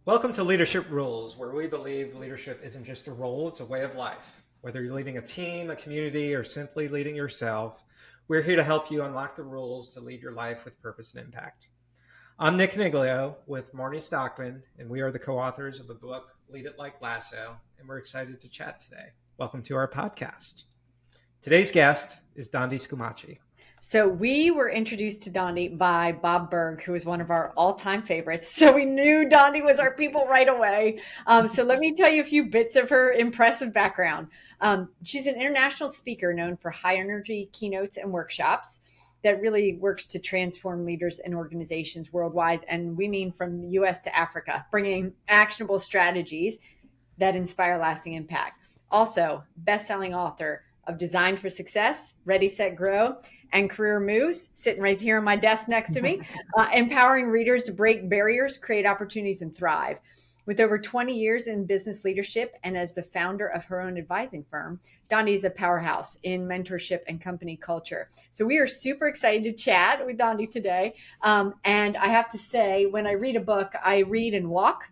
Welcome to Leadership Rules, where we believe leadership isn't just a role, it's a way of life. Whether you're leading a team, a community, or simply leading yourself, we're here to help you unlock the rules to lead your life with purpose and impact. I'm Nick Niglio with Marnie Stockman, and we are the co-authors of the book, Lead It Like Lasso, and we're excited to chat today. Welcome to our podcast. Today's guest is Dondi Scumaci. So we were introduced to Dondi by Bob Berg, who is one of our all-time favorites. So we knew Dondi was our people right away. So let me tell you a few bits of her impressive background. She's an international speaker known for high energy keynotes and workshops that really works to transform leaders and organizations worldwide. And we mean from the US to Africa, bringing actionable strategies that inspire lasting impact. Also, best-selling author of Design for Success, Ready, Set, Grow, and Career Moves, sitting right here on my desk next to me, empowering readers to break barriers, create opportunities, and thrive. With over 20 years in business leadership and as the founder of her own advising firm, Dondi is a powerhouse in mentorship and company culture. So we are super excited to chat with Dondi today. And I have to say, when I read a book, I read and walk.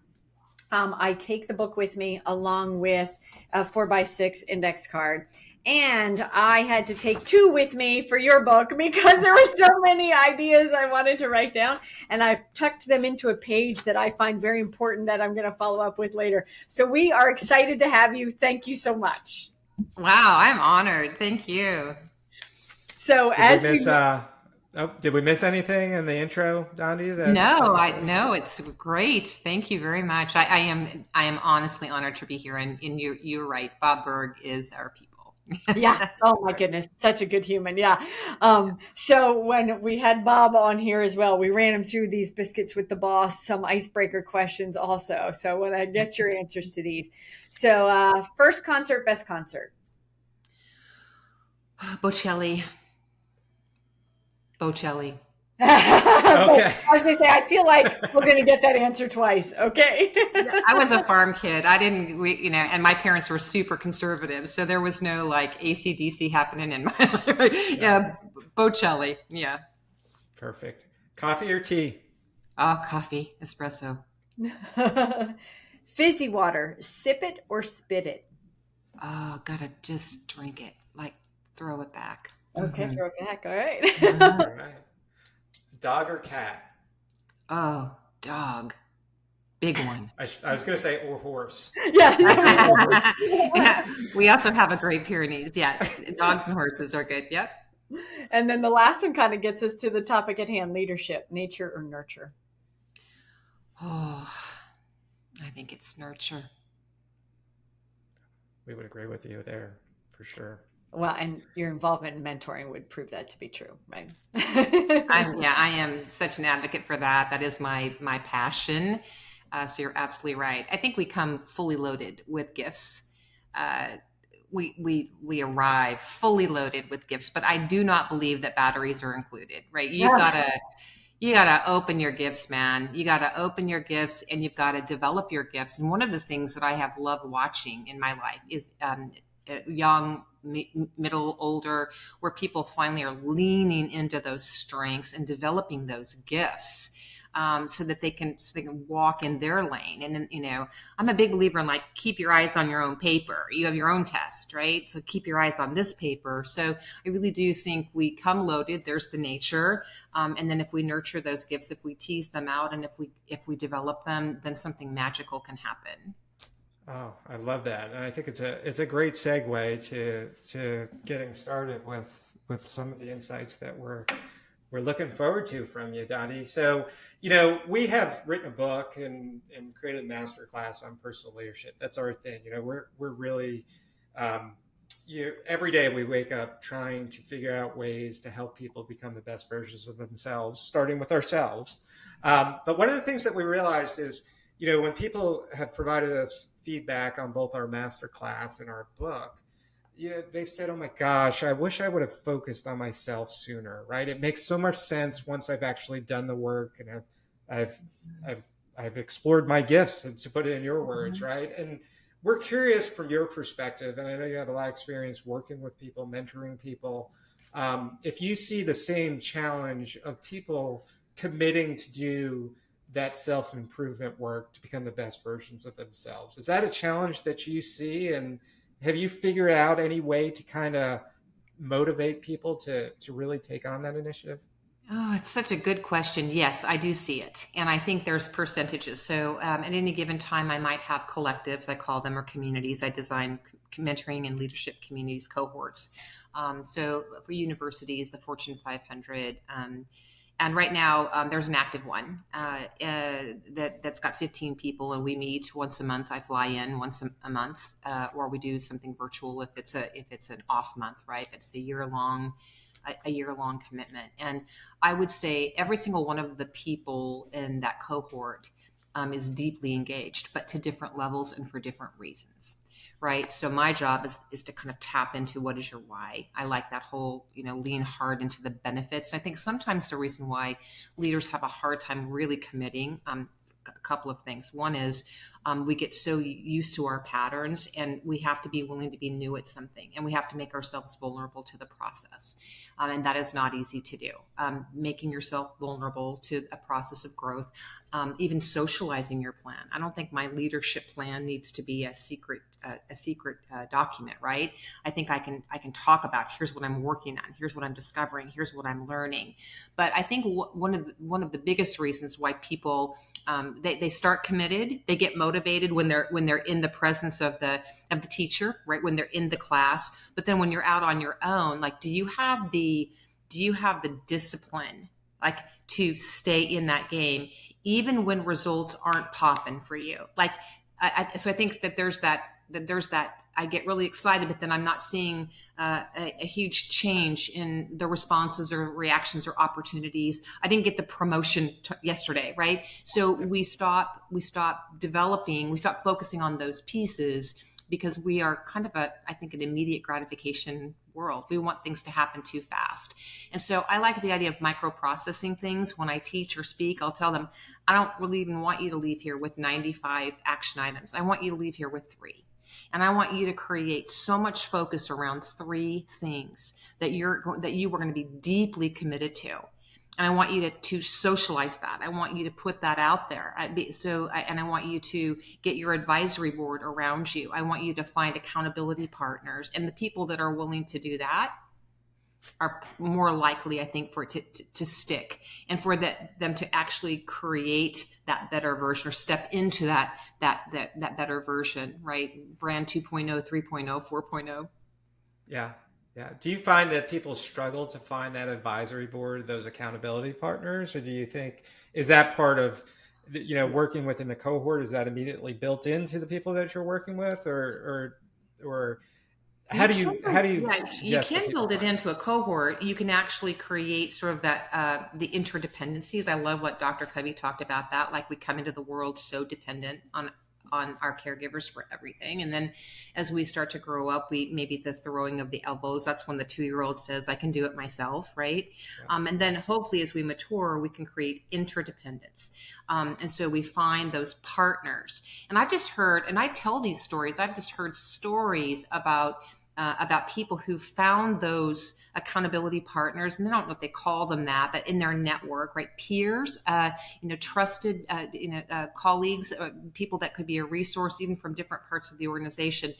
I take the book with me along with a 4x6 index card. And I had to take two with me for your book because there were so many ideas I wanted to write down. And I've tucked them into a page that I find very important that I'm going to follow up with later. So we are excited to have you. Thank you so much. Wow, I'm honored. Thank you. So Did we miss anything in the intro, Dondi? No, it's great. Thank you very much. I am honestly honored to be here. And you're right. Bob Berg is our people. Yeah. Oh my goodness. Such a good human. Yeah. So when we had Bob on here as well, we ran him through these biscuits with the boss, some icebreaker questions also. So when I get your answers to these. So first concert, best concert. Bocelli. Okay. I was going to say, I feel like we're going to get that answer twice. Okay. I was a farm kid. And my parents were super conservative. So there was no like AC/DC happening in my life. Yeah. Bocelli. Yeah. Perfect. Coffee or tea? Coffee, espresso. Fizzy water, sip it or spit it? Oh, gotta just drink it. Like throw it back. Okay, throw it back. All right. All right. Dog or cat? Oh, dog. Big one. I was going to say or horse. Yeah. Yeah. We also have a Great Pyrenees. Yeah. Dogs and horses are good. Yep. And then the last one kind of gets us to the topic at hand, leadership, nature or nurture? Oh, I think it's nurture. We would agree with you there for sure. Well, and your involvement in mentoring would prove that to be true, right? I am such an advocate for that. That is my passion. So you're absolutely right. I think we come fully loaded with gifts. We arrive fully loaded with gifts, but I do not believe that batteries are included, right? You gotta open your gifts, man. You gotta open your gifts and you've got to develop your gifts. And one of the things that I have loved watching in my life is young, middle, older, where people finally are leaning into those strengths and developing those gifts, so that they can walk in their lane. And then, I'm a big believer in like, keep your eyes on your own paper. You have your own test, right? So keep your eyes on this paper. So I really do think we come loaded. There's the nature. And then if we nurture those gifts, if we tease them out, and if we develop them, then something magical can happen. Oh, I love that. And I think it's a great segue to getting started with some of the insights that we're looking forward to from you, Dondi. So, we have written a book and created a masterclass on personal leadership. That's our thing. We're really, every day we wake up trying to figure out ways to help people become the best versions of themselves, starting with ourselves. But one of the things that we realized is, when people have provided us feedback on both our masterclass and our book, they've said, "Oh my gosh, I wish I would have focused on myself sooner." Right? It makes so much sense once I've actually done the work and I've explored my gifts, to put it in your words, right? And we're curious from your perspective, and I know you have a lot of experience working with people, mentoring people. If you see the same challenge of people committing to do that self-improvement work to become the best versions of themselves. Is that a challenge that you see? And have you figured out any way to kind of motivate people to really take on that initiative? Oh, it's such a good question. Yes, I do see it. And I think there's percentages. So at any given time, I might have collectives, I call them, or communities. I design mentoring and leadership communities cohorts. So for universities, the Fortune 500, and right now there's an active one that's got 15 people, and we meet once a month. I fly in once a month, or we do something virtual if it's an off month, right? It's a year long commitment. And I would say every single one of the people in that cohort is deeply engaged, but to different levels and for different reasons. Right. So my job is to kind of tap into what is your why. I like that whole, lean hard into the benefits. And I think sometimes the reason why leaders have a hard time really committing, a couple of things. One is we get so used to our patterns, and we have to be willing to be new at something, and we have to make ourselves vulnerable to the process. And that is not easy to do. Making yourself vulnerable to a process of growth, even socializing your plan. I don't think my leadership plan needs to be a secret document, right? I think I can talk about, here's what I'm working on, here's what I'm discovering, here's what I'm learning. But I think one of the biggest reasons why people they start committed, they get motivated when they're in the presence of the teacher, right? When they're in the class. But then when you're out on your own, like, do you have the discipline, like, to stay in that game, even when results aren't popping for you? Like, so I think that there's that I get really excited, but then I'm not seeing a huge change in the responses or reactions or opportunities. I didn't get the promotion yesterday, right? So we stop focusing on those pieces, because we are kind of I think, an immediate gratification world. We want things to happen too fast. And so I like the idea of microprocessing things. When I teach or speak, I'll tell them, I don't really even want you to leave here with 95 action items. I want you to leave here with 3. And I want you to create so much focus around 3 things that you were going to be deeply committed to. And I want you to socialize that. I want you to put that out there. And I want you to get your advisory board around you. I want you to find accountability partners. And the people that are willing to do that are more likely, I think, for it to stick, and for them to actually create that better version, or step into that better version, right? Brand 2.0, 3.0, 4.0. Yeah. Yeah. Do you find that people struggle to find that advisory board, those accountability partners, or do you think, is that part of, working within the cohort? Is that immediately built into the people that you're working with, or You how do can, you yeah, you suggest that can people build it find it? into a cohort. You can actually create sort of that the interdependencies. I love what Dr. Covey talked about, that, like, we come into the world so dependent on our caregivers for everything, and then as we start to grow up, we maybe the throwing of the elbows. That's when the 2-year-old says, "I can do it myself," right? Yeah. And then hopefully, as we mature, we can create interdependence, and so we find those partners. And I've just heard, and I tell these stories. I've just heard stories about people who found those accountability partners, and I don't know if they call them that, but in their network, right? Peers, trusted, colleagues, people that could be a resource, even from different parts of the organization.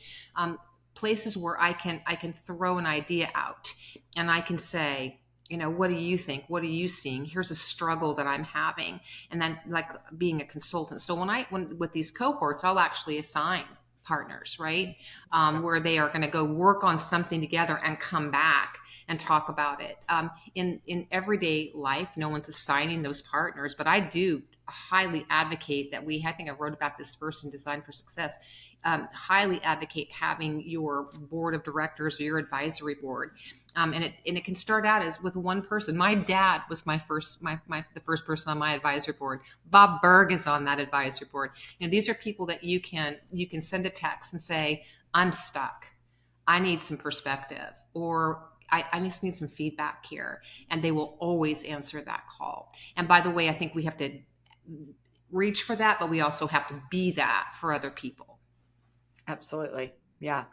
Places where I can throw an idea out, and I can say, what do you think? What are you seeing? Here's a struggle that I'm having. And then, like, being a consultant. So when with these cohorts, I'll actually assign partners, right? Where they are going to go work on something together and come back and talk about it. In everyday life, no one's assigning those partners, but I do highly advocate that I think I wrote about this first in Design for Success, highly advocate having your board of directors or your advisory board. And it can start out as with one person. My dad was the first person on my advisory board. Bob Berg is on that advisory board. These are people that you can send a text and say, "I'm stuck. I need some perspective," or I just need some feedback here. And they will always answer that call. And by the way, I think we have to reach for that, but we also have to be that for other people. Absolutely. Yeah.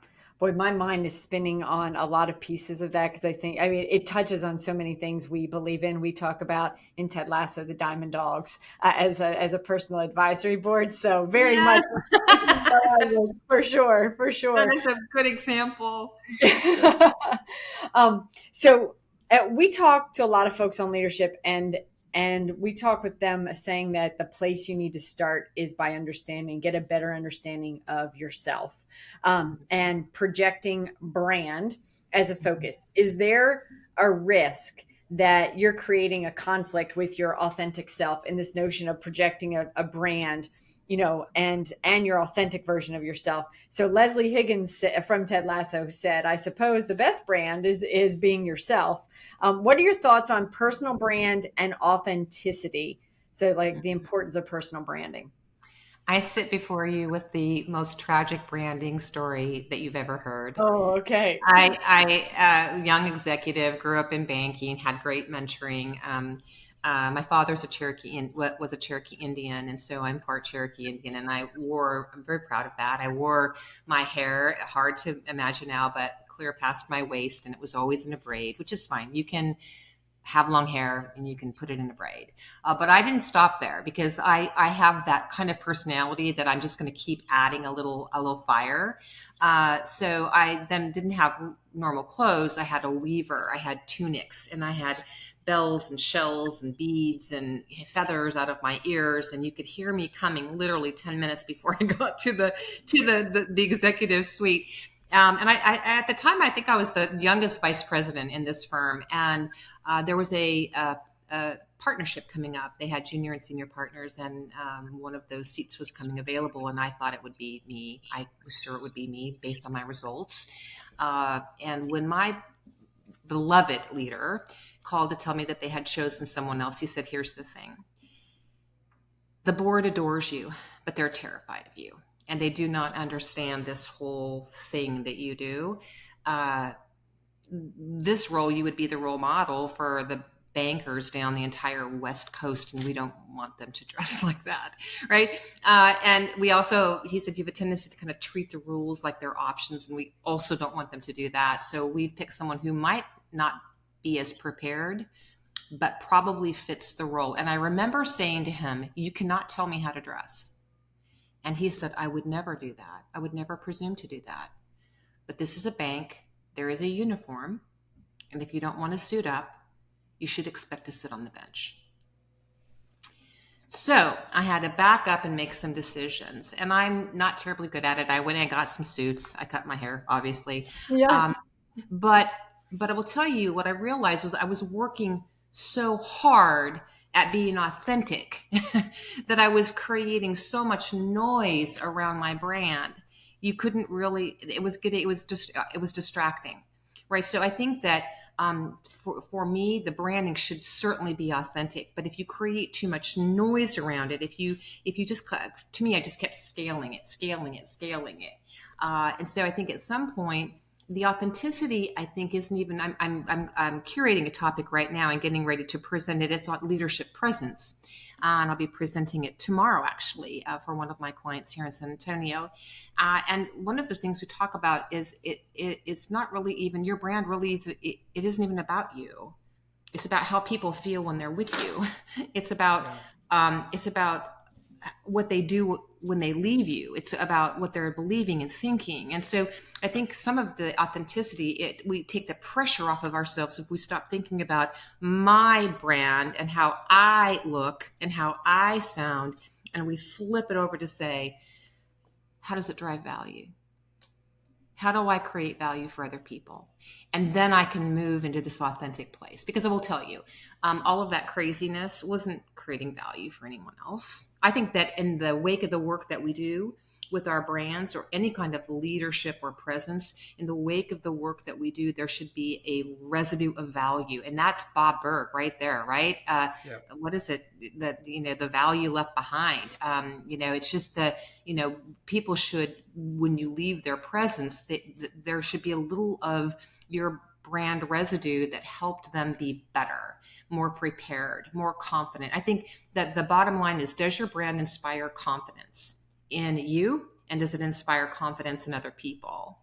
Boy, my mind is spinning on a lot of pieces of that because I mean, it touches on so many things we believe in. We talk about in Ted Lasso the Diamond Dogs as a personal advisory board. So very much Yes, for sure, for that sure. is a good example. So we talk to a lot of folks on leadership, and we talk with them saying that the place you need to start is by understanding, get a better understanding of yourself, and projecting brand as a focus. Is there a risk that you're creating a conflict with your authentic self in this notion of projecting a brand, and your authentic version of yourself? So Leslie Higgins from Ted Lasso said, "I suppose the best brand is being yourself." What are your thoughts on personal brand and authenticity? So, like the importance of personal branding. I sit before you with the most tragic branding story that you've ever heard. Oh, okay. Young executive, grew up in banking, had great mentoring. My father's a was a Cherokee Indian, and so I'm part Cherokee Indian. And I'm very proud of that. I wore my hair, hard to imagine now, but clear past my waist, and it was always in a braid, which is fine. You can have long hair and you can put it in a braid. But I didn't stop there because I have that kind of personality that I'm just going to keep adding a little fire. So I then didn't have normal clothes. I had a weaver, I had tunics, and I had bells and shells and beads and feathers out of my ears. And you could hear me coming literally 10 minutes before I got to the executive suite. And at the time, I think I was the youngest vice president in this firm. And there was a partnership coming up. They had junior and senior partners, and one of those seats was coming available. And I thought it would be me. I was sure it would be me based on my results. And when my beloved leader called to tell me that they had chosen someone else, he said, "Here's the thing. The board adores you, but they're terrified of you. And they do not understand this whole thing that you do. This role, you would be the role model for the bankers down the entire West Coast, and we don't want them to dress like that, right?" And he said, "You have a tendency to kind of treat the rules like they're options, and we also don't want them to do that. So we've picked someone who might not be as prepared, but probably fits the role." And I remember saying to him, "You cannot tell me how to dress." And he said, "I would never do that. I would never presume to do that. But this is a bank. There is a uniform. And if you don't want to suit up, you should expect to sit on the bench." So I had to back up and make some decisions. And I'm not terribly good at it. I went and got some suits. I cut my hair, obviously. Yes. But I will tell you what I realized was I was working so hard at being authentic that I was creating so much noise around my brand. You couldn't really, it was distracting, right? So I think that for me, the branding should certainly be authentic. But if you create too much noise around it, if you just, to me, I just kept scaling it. And so I think at some point, the authenticity, I think, isn't even. I'm curating a topic right now and getting ready to present it. It's on leadership presence, and I'll be presenting it tomorrow, actually, for one of my clients here in San Antonio. And one of the things we talk about is it's not really even your brand. Really, it isn't even about you. It's about how people feel when they're with you. It's about what they do when they leave you. It's about what they're believing and thinking. And so I think some of the authenticity, we take the pressure off of ourselves if we stop thinking about my brand and how I look and how I sound, and we flip it over to say, how does it drive value? How do I create value for other people? And then I can move into this authentic place. Because I will tell you, all of that craziness wasn't creating value for anyone else. I think that in the wake of the work that we do with our brands or any kind of leadership or presence, in the wake of the work that we do, there should be a residue of value. And that's Bob Burg right there, right? What is it? The value left behind. It's just that, people should, when you leave their presence, there should be a little of your brand residue that helped them be better, more prepared, more confident. I think that the bottom line is, does your brand inspire confidence in you, and does it inspire confidence in other people?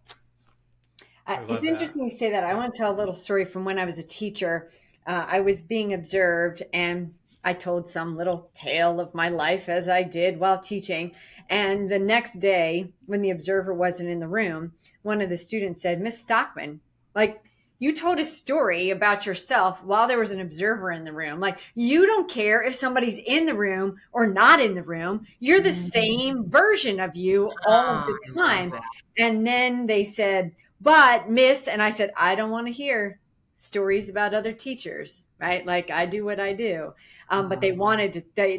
I It's love that. interesting you say that. I Yeah. want to tell a little story from when I was a teacher. I was being observed, and I told some little tale of my life as I did while teaching. And the next day, when the observer wasn't in the room, one of the students said, "Miss Stockman, like, you told a story about yourself while there was an observer in the room. Like, you don't care if somebody's in the room or not in the room. You're the Mm. same version of you all of Ah, the I love time." that. And then they said, "But Miss," and I said, "I don't want to hear stories about other teachers, right? Like, I do what I do." But Mhm.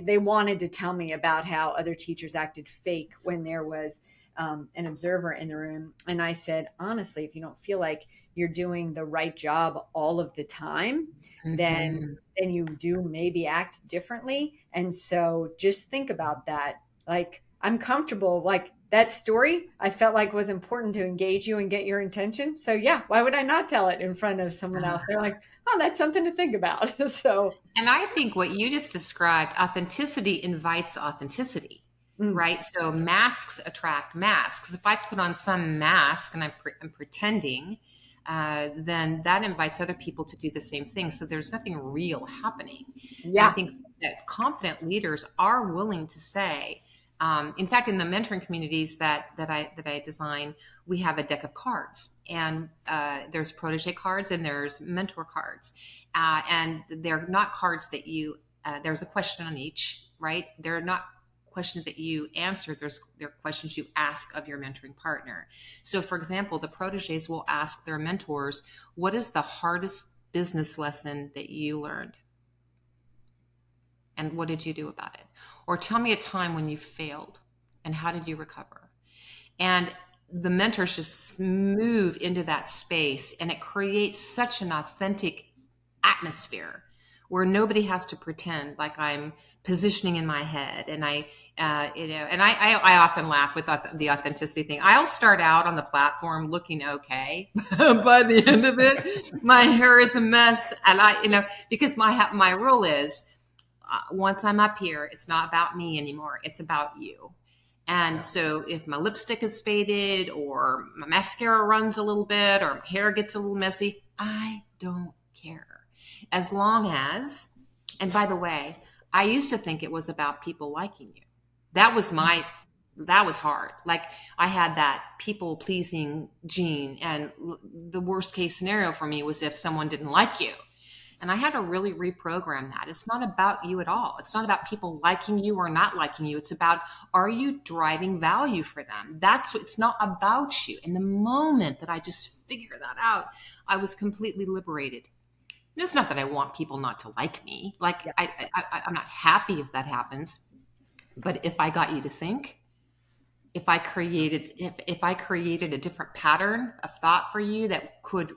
they wanted to tell me about how other teachers acted fake when there was an observer in the room. And I said, honestly, if you don't feel like you're doing the right job all of the time, then Mhm. you do maybe act differently. And so just think about that. Like, I'm comfortable, like, that story I felt like was important to engage you and get your attention. So yeah, why would I not tell it in front of someone else? They're like, "Oh, that's something to think about." So And I think what you just described, authenticity invites authenticity, mm, right? So masks attract masks. If I put on some mask and I'm pretending, then that invites other people to do the same thing. So there's nothing real happening. And I yeah. think that confident leaders are willing to say, in fact, in the mentoring communities that I design, we have a deck of cards, and there's protege cards and there's mentor cards, and they're not cards that you. There's a question on each, right? They're not questions that you answer. They're questions you ask of your mentoring partner. So, for example, the proteges will ask their mentors, "What is the hardest business lesson that you learned, and what did you do about it?" Or tell me a time when you failed, and how did you recover? And the mentors just move into that space, and it creates such an authentic atmosphere where nobody has to pretend like I'm positioning in my head. And I often laugh with the authenticity thing. I'll start out on the platform looking okay. By the end of it, my hair is a mess. And because my rule is, once I'm up here, it's not about me anymore. It's about you. And Yeah. so if my lipstick is faded or my mascara runs a little bit or my hair gets a little messy, I don't care. As long as, and by the way, I used to think it was about people liking you. That was that was hard. Like, I had that people pleasing gene. And the worst case scenario for me was if someone didn't like you. And I had to really reprogram that. It's not about you at all. It's not about people liking you or not liking you. It's about, are you driving value for them? It's not about you. And the moment that I just figured that out, I was completely liberated. And it's not that I want people not to like me. Like, Yeah. I'm not happy if that happens. But if I got you to think, if I created a different pattern of thought for you that could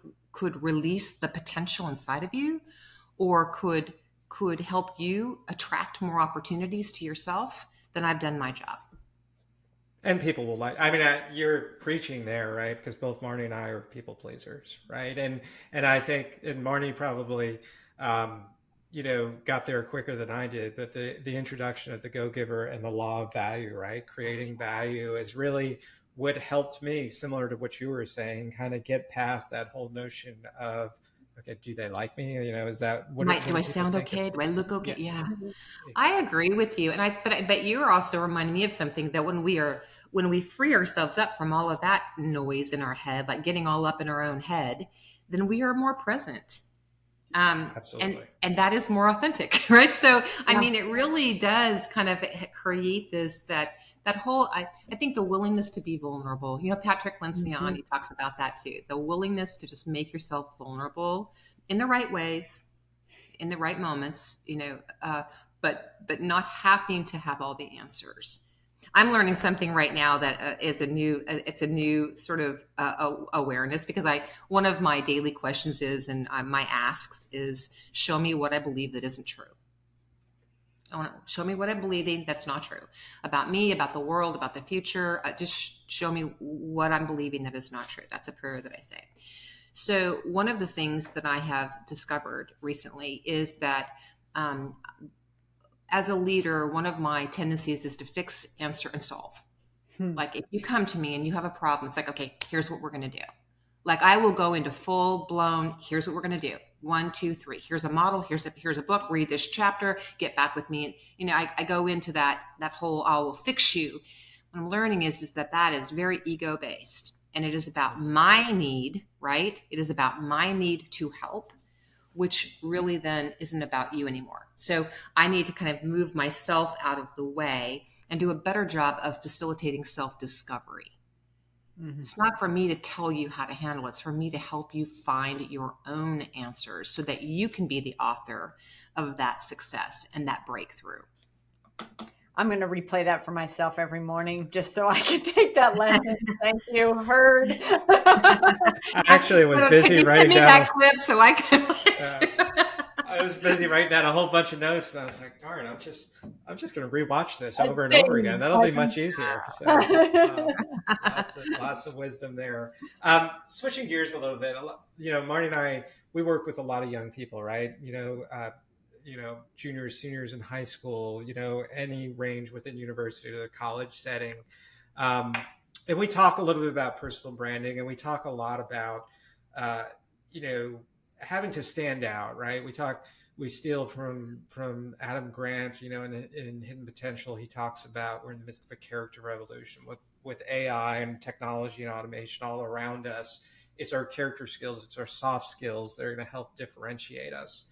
release the potential inside of you, or could help you attract more opportunities to yourself, then I've done my job. And people will like. I mean, you're preaching there, right? Because both Marnie and I are people pleasers, right? And I think, and Marnie probably, um, got there quicker than I did. But the introduction of the Go Giver and the law of value, right? Creating value is really what helped me, similar to what you were saying, kind of get past that whole notion of, okay, do they like me? Is that what Do do I people sound think of okay? Do I me? look okay? Yeah, Yeah, I exactly. agree with you. And but you're also reminding me of something, that when we free ourselves up from all of that noise in our head, like getting all up in our own head, then we are more present. And Absolutely. that is more authentic, right? So I Yeah. mean, it really does kind of create that whole, I think, the willingness to be vulnerable. Patrick Mhm. Lencioni talks about that too, the willingness to just make yourself vulnerable in the right ways, in the right moments, but not having to have all the answers. I'm learning something right now that is it's a new sort of awareness, because one of my daily questions is, and my asks is, show me what I believe that isn't true. I want to show me what I believe that's not true about me, about the world, about the future. Just show me what I'm believing that is not true. That's a prayer that I say. So one of the things that I have discovered recently is that, um, as a leader, one of my tendencies is to fix, answer, and solve. Hmm. Like, if you come to me and you have a problem, it's like, okay, here's what we're going to do. Like I will go into full blown, here's what we're going to do. 1, 2, 3. Here's a model. Here's a book. Read this chapter. Get back with me. And I go into that whole I will fix you. What I'm learning is that is very ego based, and it is about my need, right? It is about my need to help, which really then isn't about you anymore. So I need to kind of move myself out of the way and do a better job of facilitating self discovery. It's not for me to tell you how to handle it. It's for me to help you find your own answers so that you can be the author of that success and that breakthrough. I'm going to replay that for myself every morning just so I can take that lesson. Thank you. Heard. I actually was busy writing down that clip so I can. I was busy writing down a whole bunch of notes, and I was like, "Darn, I'm just going to rewatch this over and over again. That'll be much easier." So, lots of wisdom there. Switching gears a little bit, Marnie and I, we work with a lot of young people, right? Juniors, seniors in high school, any range within university or the college setting, and we talk a little bit about personal branding, and we talk a lot about, having to stand out, right? We steal from Adam Grant, in Hidden Potential. He talks about we're in the midst of a character revolution with AI and technology and automation all around us. It's our character skills, it's our soft skills that are going to help differentiate us.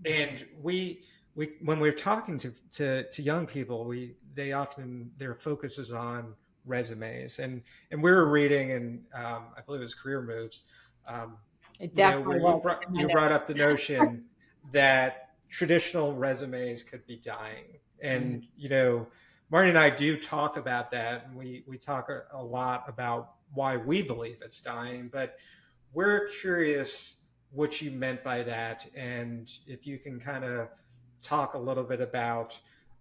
And we when we're talking to young people, their focus is on resumes, and we were reading, and I believe it was Career Moves. Where you brought up the notion that traditional resumes could be dying. And, Marty and I do talk about that. And we talk a lot about why we believe it's dying, but we're curious what you meant by that. And if you can kind of talk a little bit about,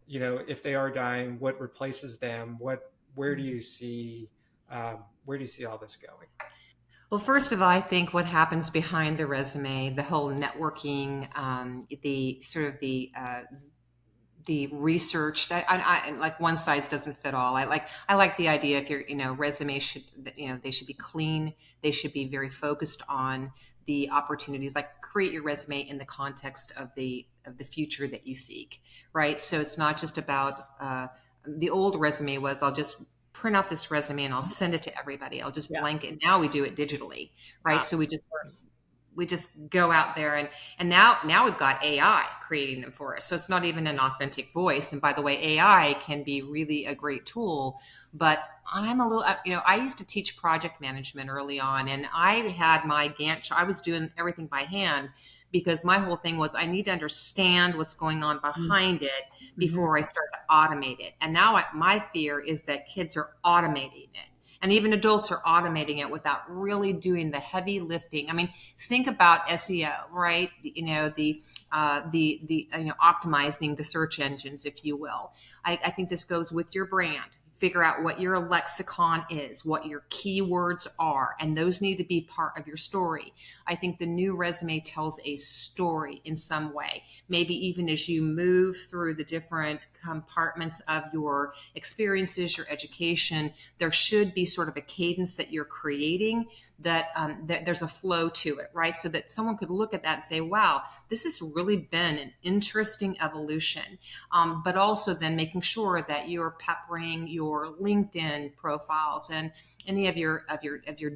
if they are dying, what replaces them, where do you see all this going? Well, first of all, I think what happens behind the resume, the whole networking, the research that I like one size doesn't fit all. I like the idea if your resume should, they should be clean. They should be very focused on the opportunities, like create your resume in the context of the future that you seek, right? So it's not just about, the old resume was, I'll just print out this resume and I'll send it to everybody. I'll just blank it. Now we do it digitally, right? Wow. So we just go out there and now we've got AI creating them for us. So it's not even an authentic voice. And by the way, AI can be really a great tool, but I'm a little, I used to teach project management early on, and I had my Gantt chart. I was doing everything by hand because my whole thing was I need to understand what's going on behind it before I start to automate it. And now my fear is that kids are automating it. And even adults are automating it without really doing the heavy lifting. I mean, think about SEO, right? Optimizing the search engines, if you will. I think this goes with your brand. Figure out what your lexicon is, what your keywords are, and those need to be part of your story. I think the new resume tells a story in some way. Maybe even as you move through the different compartments of your experiences, your education, there should be sort of a cadence that you're creating that there's a flow to it, right? So that someone could look at that and say, wow, this has really been an interesting evolution. But also then making sure that you're peppering your LinkedIn profiles and any of your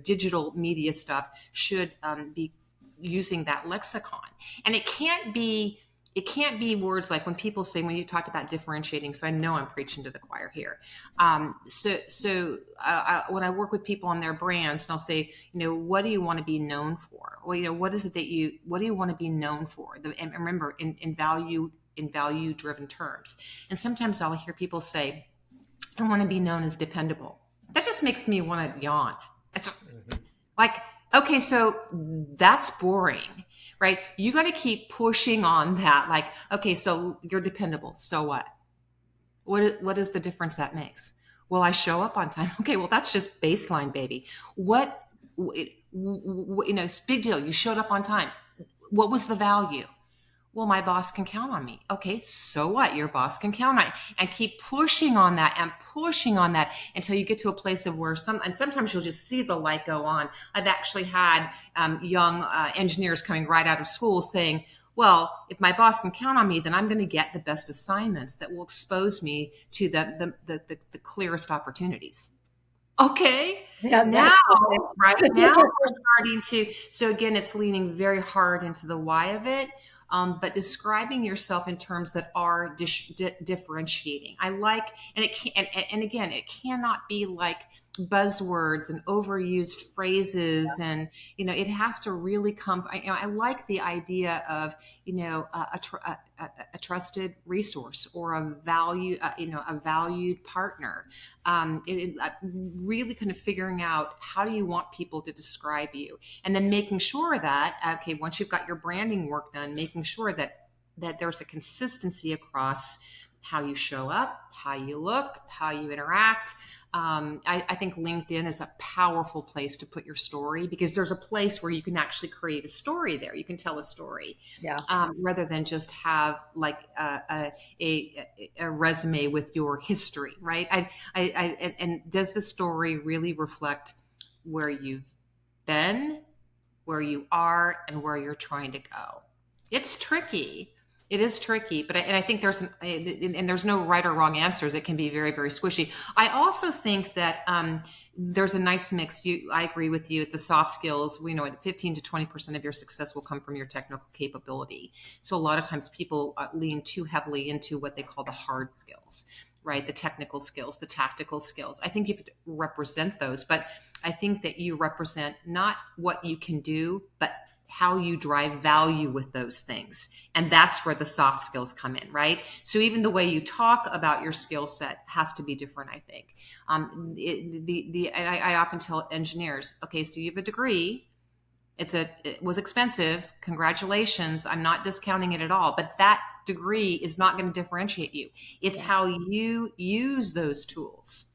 digital media stuff should be using that lexicon. And it can't be words like when people say, when you talked about differentiating, so I know I'm preaching to the choir here. So when I work with people on their brands, and I'll say, what do you want to be known for? Well, what do you want to be known for? And remember, in value driven terms. And sometimes I'll hear people say, I want to be known as dependable. That just makes me want to yawn. Like, okay, so that's boring, right? You got to keep pushing on that. Like, okay, so you're dependable. So what? What is the difference that makes? Well, I show up on time. Okay, well, that's just baseline, baby. It's big deal. You showed up on time. What was the value? Well, my boss can count on me. Okay, so what? Your boss can count on you. And keep pushing on that and pushing on that until you get to a place of where and sometimes you'll just see the light go on. I've actually had young engineers coming right out of school saying, well, if my boss can count on me, then I'm going to get the best assignments that will expose me to the clearest opportunities. Okay, Yeah, now, that's right now we're starting to, so again, it's leaning very hard into the why of it, but describing yourself in terms that are differentiating. I like, and it can, and again, it cannot be like buzzwords and overused phrases, and it has to really come. I like the idea of a trusted resource or a value, a valued partner. Really kind of figuring out how do you want people to describe you, and then making sure that, okay, once you've got your branding work done, making sure that there's a consistency across how you show up, how you look, how you interact. I think LinkedIn is a powerful place to put your story, because there's a place where you can actually create a story there. You can tell a story, Yeah. rather than just have like a resume with your history, right? And does the story really reflect where you've been, where you are, and where you're trying to go? It's tricky. It is tricky, but I think there's no right or wrong answers. It can be very, very squishy. I also think that there's a nice mix. I agree with you. The soft skills, we know 15 to 20% of your success will come from your technical capability. So a lot of times people lean too heavily into what they call the hard skills, right? The technical skills, the tactical skills. I think you have to represent those, but I think that you represent not what you can do, but how you drive value with those things. And that's where the soft skills come in, right? So even the way you talk about your skill set has to be different, I think. I often tell engineers, okay, so you have a degree. It was expensive. Congratulations. I'm not discounting it at all, but that degree is not going to differentiate you. It's how you use those tools.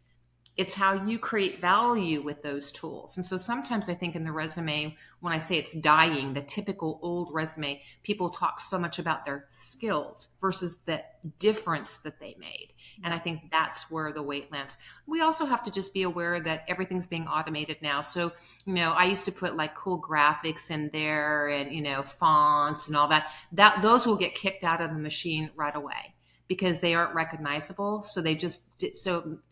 It's how you create value with those tools. And so sometimes I think in the resume, when I say it's dying, the typical old resume, people talk so much about their skills versus the difference that they made. And I think that's where the weight lands. We also have to just be aware that everything's being automated now. So, I used to put like cool graphics in there and, fonts and all that. Those will get kicked out of the machine right away, because they aren't recognizable. So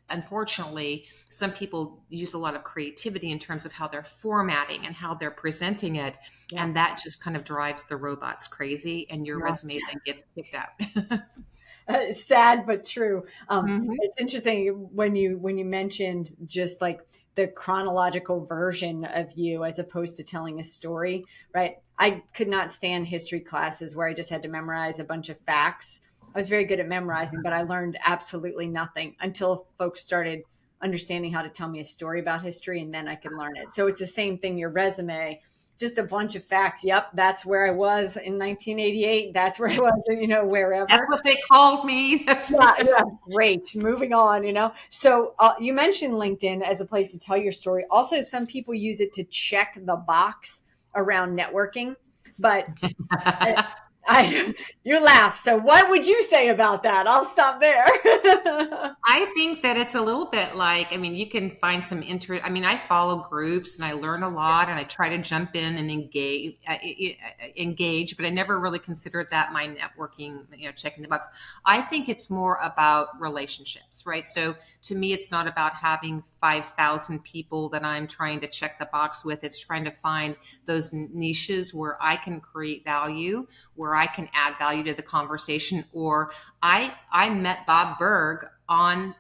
unfortunately, some people use a lot of creativity in terms of how they're formatting and how they're presenting it. Yeah. And that just kind of drives the robots crazy, and your resume then gets kicked out. Sad, but true. It's interesting when you mentioned just like the chronological version of you as opposed to telling a story, right? I could not stand history classes where I just had to memorize a bunch of facts. I was very good at memorizing, but I learned absolutely nothing until folks started understanding how to tell me a story about history, and then I could learn it. So it's the same thing, your resume, just a bunch of facts. Yep, that's where I was in 1988. That's where I was, wherever. That's what they called me. yeah, great. Moving on. So you mentioned LinkedIn as a place to tell your story. Also, some people use it to check the box around networking, but you laugh. So what would you say about that? I'll stop there. I think that it's a little bit like, you can find some interest. I follow groups and I learn a lot, and I try to jump in and engage, but I never really considered that my networking, checking the box. I think it's more about relationships, right? So to me, it's not about having 5,000 people that I'm trying to check the box with. It's trying to find those niches where I can create value, where I can add value to the conversation. Or I met Bob Berg on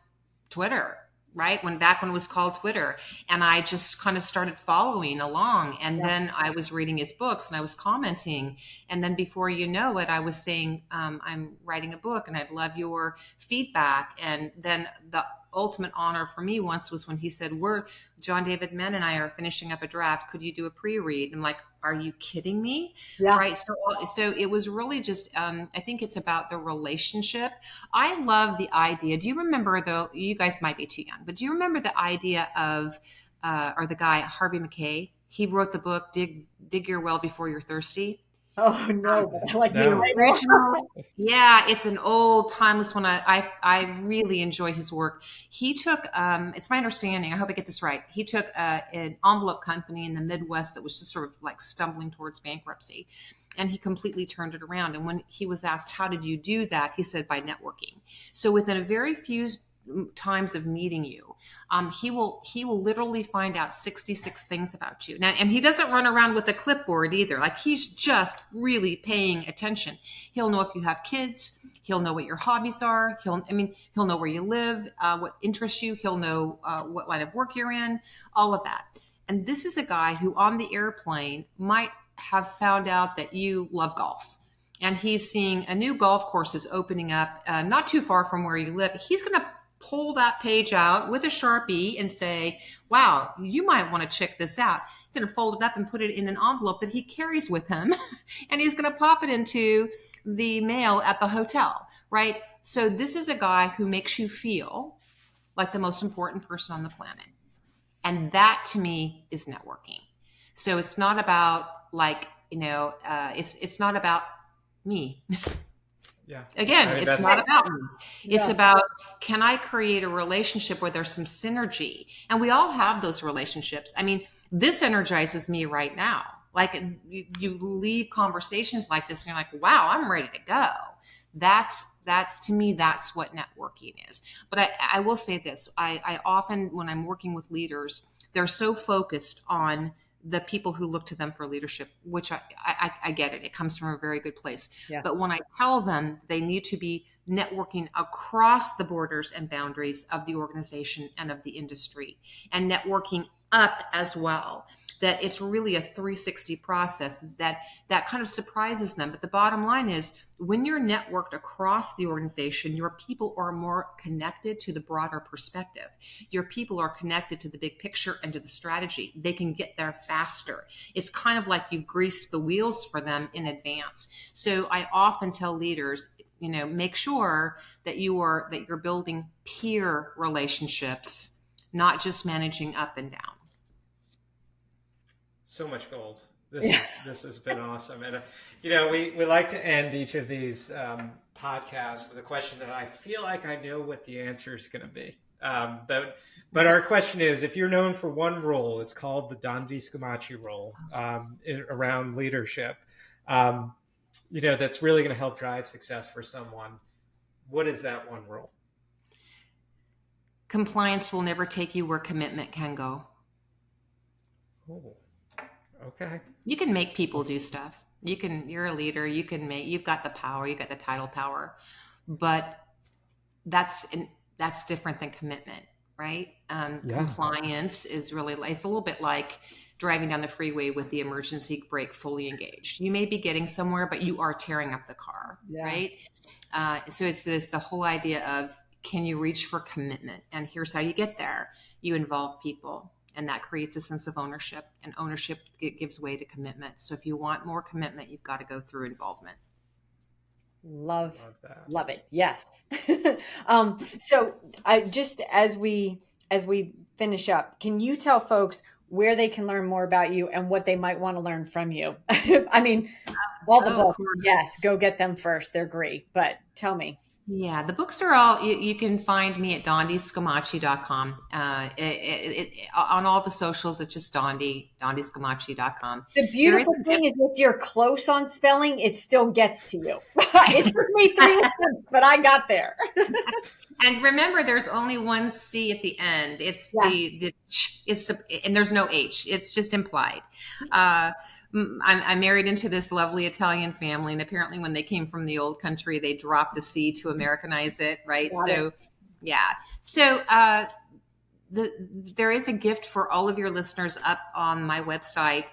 Twitter, right? Back when it was called Twitter. And I just kind of started following along. And then I was reading his books and I was commenting. And then before you know it, I was saying, I'm writing a book and I'd love your feedback. And then the ultimate honor for me once was when he said, John David Mann and I are finishing up a draft. Could you do a pre-read? I'm like, are you kidding me? Yeah. Right. So it was really just, I think it's about the relationship. I love the idea. Do you remember, though, you guys might be too young, but do you remember the idea of, or the guy, Harvey Mackay? He wrote the book, Dig Your Well Before You're Thirsty. Oh no, but I like the No. original. Yeah, it's an old, timeless one. I really enjoy his work. He took, it's my understanding, I hope I get this right. He took an envelope company in the Midwest that was just sort of like stumbling towards bankruptcy, and he completely turned it around. And when he was asked, how did you do that? He said, by networking. So within a very few times of meeting you, he will literally find out 66 things about you now, and he doesn't run around with a clipboard either. Like, he's just really paying attention. He'll know if you have kids. He'll know what your hobbies are. He'll know where you live, what interests you. He'll know what line of work you're in, all of that. And this is a guy who on the airplane might have found out that you love golf, and he's seeing a new golf course is opening up not too far from where you live. He's going to pull that page out with a Sharpie and say, wow, you might want to check this out. He's going to fold it up and put it in an envelope that he carries with him. And he's going to pop it into the mail at the hotel, right? So this is a guy who makes you feel like the most important person on the planet. And that to me is networking. So it's not about it's not about me. Yeah. Again, I mean, it's that's not about me. It's Yeah. about, can I create a relationship where there's some synergy? And we all have those relationships. I mean, this energizes me right now. Like, you leave conversations like this and you're like, wow, I'm ready to go. That to me, that's what networking is. But I will say this. I often, when I'm working with leaders, they're so focused on the people who look to them for leadership, which I get it. It comes from a very good place. Yeah. But when I tell them they need to be networking across the borders and boundaries of the organization and of the industry, and networking up as well, that it's really a 360 process, that kind of surprises them. But the bottom line is, when you're networked across the organization, your people are more connected to the broader perspective. Your people are connected to the big picture and to the strategy. They can get there faster. It's kind of like you've greased the wheels for them in advance. So I often tell leaders, make sure that you're building peer relationships, not just managing up and down. so much gold. Yeah. This has been awesome, and we like to end each of these podcasts with a question that I feel like I know what the answer is going to be. But our question is: if you're known for one role, it's called the Dondi Scumaci role around leadership. That's really going to help drive success for someone. What is that one role? Compliance will never take you where commitment can go. Oh, okay. You can make people do stuff. You're a leader. You've got the power, you got the title power, but that's different than commitment, right? Yeah. Compliance is really, it's a little bit like driving down the freeway with the emergency brake fully engaged. You may be getting somewhere, but you are tearing up the car, Yeah. right? So it's the whole idea of, can you reach for commitment? And here's how you get there. You involve people, and that creates a sense of ownership, and ownership gives way to commitment. So if you want more commitment, you've got to go through involvement. Love that. Love it. Yes. So I just, as we finish up, can you tell folks where they can learn more about you and what they might want to learn from you? I mean, all the books, yes, go get them first. They're great. But tell me. Yeah, the books are all, you can find me at dondiscumaci.com. On all the socials, it's just dondiscumaci.com. The beautiful thing is, if you're close on spelling, it still gets to you. It took me 3 attempts, but I got there. And remember, there's only one C at the end. It's and there's no H. It's just implied. I'm married into this lovely Italian family, and apparently when they came from the old country, they dropped the C to Americanize it, right? Yeah. So there is a gift for all of your listeners up on my website.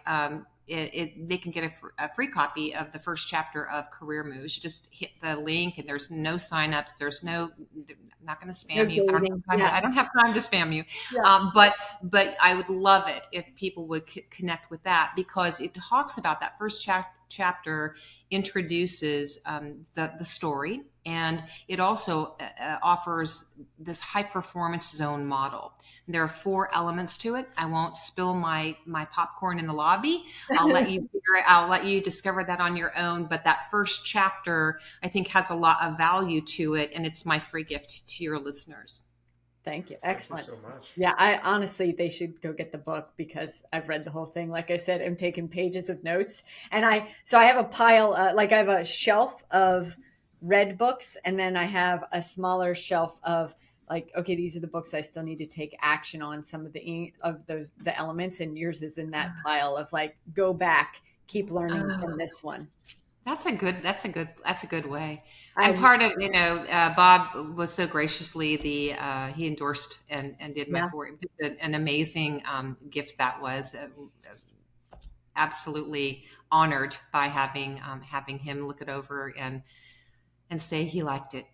They can get a free copy of the first chapter of Career Moves. You just hit the link, and there's no signups. I'm not going to spam you. I don't have time to spam you. Yeah. But I would love it if people would connect with that, because it talks about that first chapter, introduces the story And it also offers this high performance zone model. There are 4 elements to it. I won't spill my popcorn in the lobby. I'll let you discover that on your own. But that first chapter, I think, has a lot of value to it, and it's my free gift to your listeners. Thank you. Thank you Excellent. so much. Yeah, I honestly, they should go get the book because I've read the whole thing. Like I said, I'm taking pages of notes, and I have a pile, like I have a shelf of read books, and then I have a smaller shelf of like, okay, these are the books I still need to take action on some of the elements, and yours is in that pile of like, go back, keep learning from this one. That's a good way. And I, part of, Bob was so graciously he endorsed and did my yeah. for an amazing gift that was. Absolutely honored by having him look it over and say he liked it.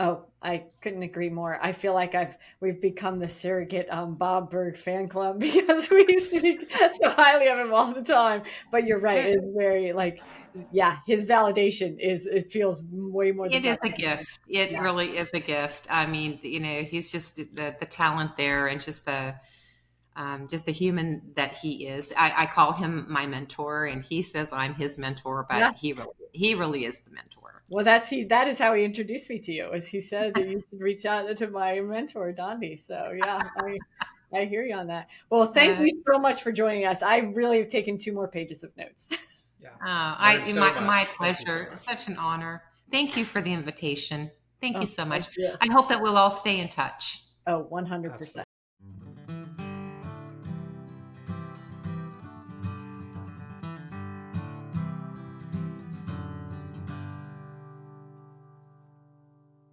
Oh, I couldn't agree more. I feel like we've become the surrogate Bob Berg fan club because we speak so highly of him all the time. But you're right; it's very like, yeah, his validation it feels way more than It is a validation. gift. It Yeah, really is a gift. I mean, he's just the talent there, and just the human that he is. I call him my mentor, and he says I'm his mentor, but yeah. he really is the mentor. Well, that is how he introduced me to you, as he said that you should reach out to my mentor, Dondi. So yeah, I hear you on that. Well, thank Uh, you so much for joining us. I really have taken 2 more pages of notes. Yeah. Learned I so my much. Thank you so pleasure. much. Such an honor. Thank you for the invitation. Thank you Oh, so much. thank you. I hope that we'll all stay in touch. Oh, 100%. Absolutely.